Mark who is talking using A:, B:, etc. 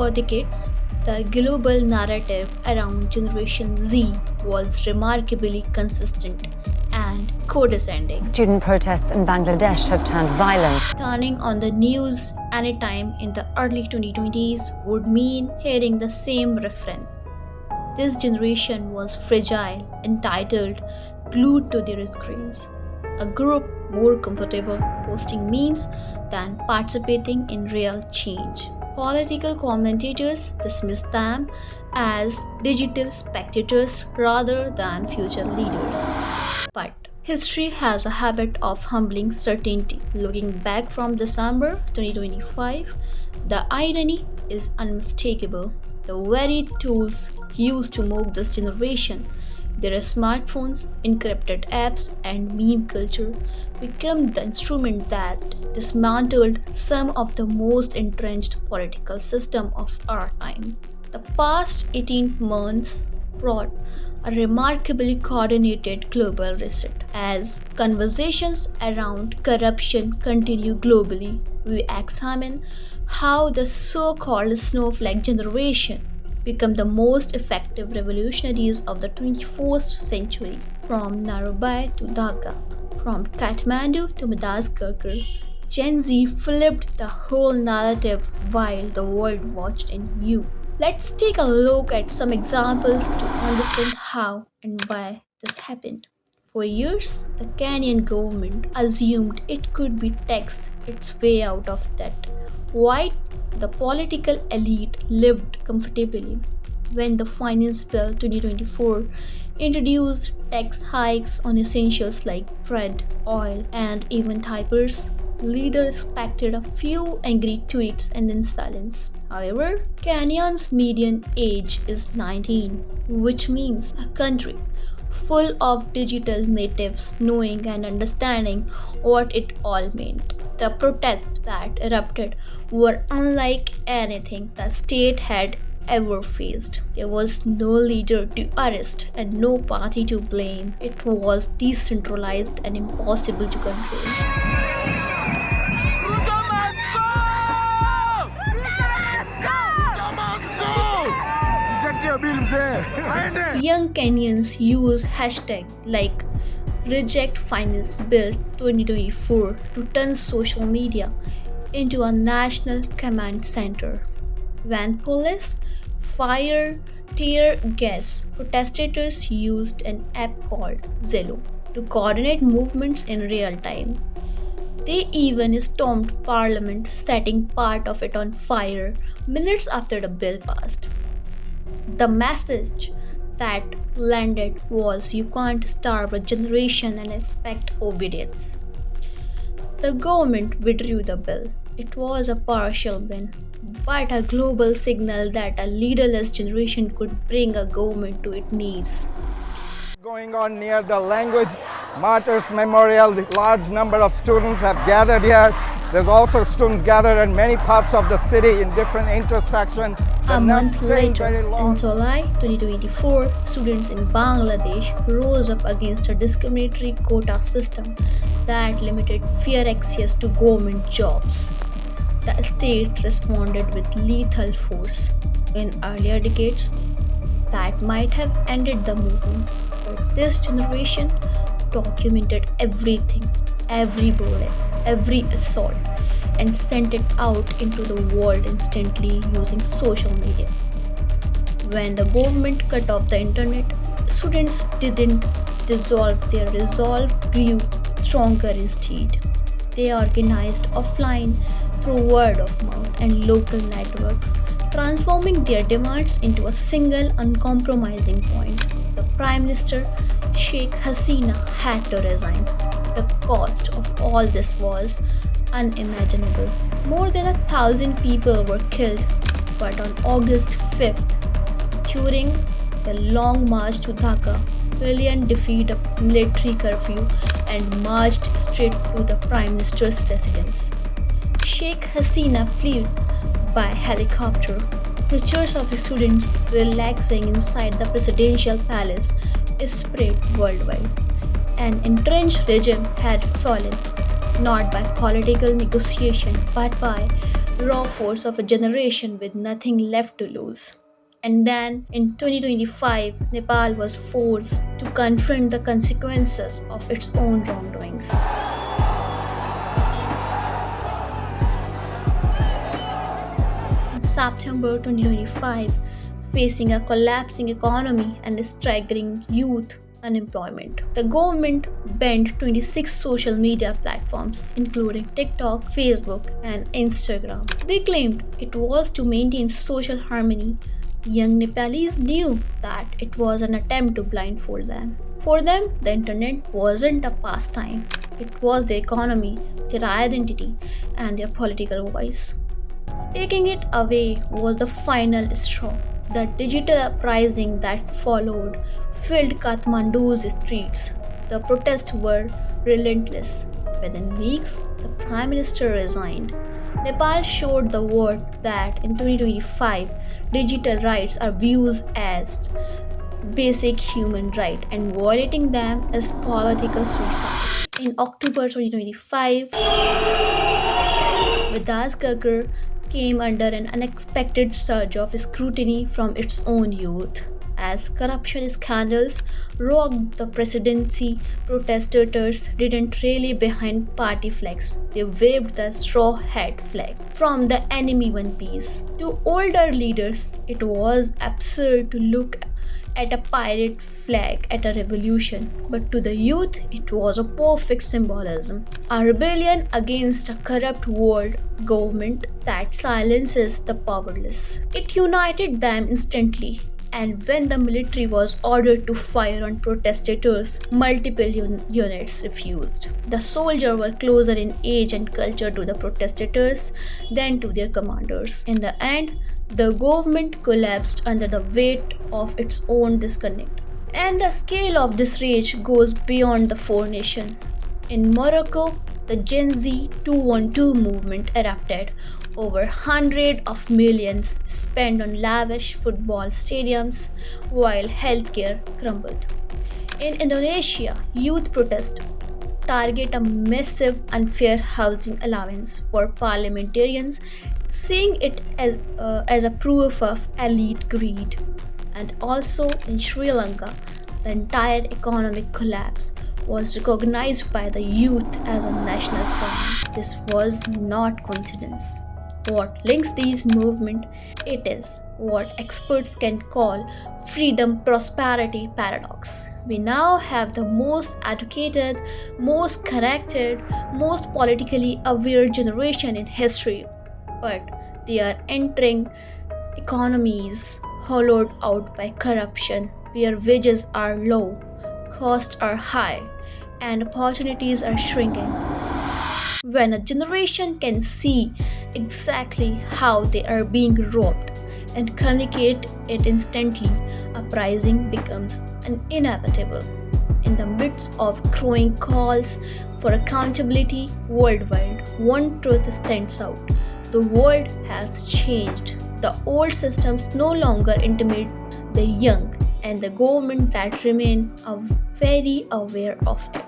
A: For decades, the global narrative around Generation Z was remarkably consistent and condescending.
B: Student protests in Bangladesh have turned violent.
A: Turning on the news anytime in the early 2020s would mean hearing the same refrain. This generation was fragile, entitled, glued to their screens. A group more comfortable posting memes than participating in real change. Political commentators dismiss them as digital spectators rather than future leaders. But history has a habit of humbling certainty. Looking back from December 2025, the irony is unmistakable. The very tools used to mock this generation, their smartphones, encrypted apps, and meme culture, became the instrument that dismantled some of the most entrenched political system of our time. The past 18 months brought a remarkably coordinated global reset. As conversations around corruption continue globally, we examine how the so-called snowflake generation become the most effective revolutionaries of the 21st century. From Nairobi to Dhaka, from Kathmandu to Madagascar, Gen Z flipped the whole narrative while the world watched in you. Let's take a look at some examples to understand how and why this happened. For years, the Kenyan government assumed it could be taxed its way out of debt. While the political elite lived comfortably. When the Finance Bill 2024 introduced tax hikes on essentials like bread, oil, and even diapers, leaders expected a few angry tweets and then silence. However, Kenya's median age is 19, which means a country full of digital natives knowing and understanding what it all meant. The protests that erupted were unlike anything the state had ever faced. There was no leader to arrest and no party to blame. It was decentralized and impossible to control. Young Kenyans use hashtags like Reject Finance Bill 2024 to turn social media into a national command center. When police fired tear gas, protesters used an app called Zello to coordinate movements in real time. They even stormed parliament, setting part of it on fire minutes after the bill passed. The message that landed was you can't starve a generation and expect obedience. The government withdrew the bill. It was a partial win, but a global signal that a leaderless generation could bring a government to its knees.
C: Going on near the Language Martyrs Memorial, the large number of students have gathered here. There's also students gathered in many parts of the city in different intersections.
A: A month later, in July 2024, students in Bangladesh rose up against a discriminatory quota system that limited fair access to government jobs. The state responded with lethal force. In earlier decades, that might have ended the movement, but this generation documented everything, every bullet, every assault, and sent it out into the world instantly using social media. When the government cut off the internet, students didn't dissolve, their resolve grew stronger instead. They organized offline through word of mouth and local networks, transforming their demands into a single uncompromising point. The Prime Minister, Sheikh Hasina, had to resign. The cost of all this was unimaginable. More than 1,000 people were killed, but on August 5th, during the long march to Dhaka, millions defied a military curfew and marched straight to the Prime Minister's residence. Sheikh Hasina fled by helicopter. Pictures of students relaxing inside the presidential palace spread worldwide. An entrenched regime had fallen, not by political negotiation but by raw force of a generation with nothing left to lose. And then in 2025, Nepal was forced to confront the consequences of its own wrongdoings. In September 2025, facing a collapsing economy and a staggering youth unemployment, the government banned 26 social media platforms, including TikTok, Facebook, and Instagram. They claimed it was to maintain social harmony. Young Nepalese knew that it was an attempt to blindfold them. For them, the internet wasn't a pastime, it was their economy, their identity, and their political voice. Taking it away was the final straw. The digital uprising that followed filled Kathmandu's streets. The protests were relentless. Within weeks, the Prime Minister resigned. Nepal showed the world that in 2025, digital rights are viewed as basic human right and violating them is political suicide. In October 2025, Madagascar came under an unexpected surge of scrutiny from its own youth. As corruption scandals rocked the presidency, protesters didn't rally behind party flags. They waved the straw hat flag from the enemy one piece. To older leaders, it was absurd to look at a pirate flag at a revolution, but to the youth, it was a perfect symbolism. A rebellion against a corrupt world government that silences the powerless. It united them instantly. And when the military was ordered to fire on protesters, multiple units refused. The soldiers were closer in age and culture to the protesters than to their commanders. In the end, the government collapsed under the weight of its own disconnect. And the scale of this rage goes beyond the four nations. In Morocco, the Gen Z 212 movement erupted. Over hundreds of millions spent on lavish football stadiums while healthcare crumbled. In Indonesia, youth protests target a massive unfair housing allowance for parliamentarians, seeing it as a proof of elite greed. And also in Sri Lanka, the entire economic collapse was recognized by the youth as a national crime. This was not coincidence. What links these movements? It is what experts can call freedom prosperity paradox. We now have the most educated, most connected, most politically aware generation in history, but they are entering economies hollowed out by corruption, where wages are low, costs are high, and opportunities are shrinking. When a generation can see exactly how they are being robbed and communicate it instantly, uprising becomes inevitable. In the midst of growing calls for accountability worldwide, one truth stands out. The world has changed. The old systems no longer intimidate the young, and the government that remain are very aware of it.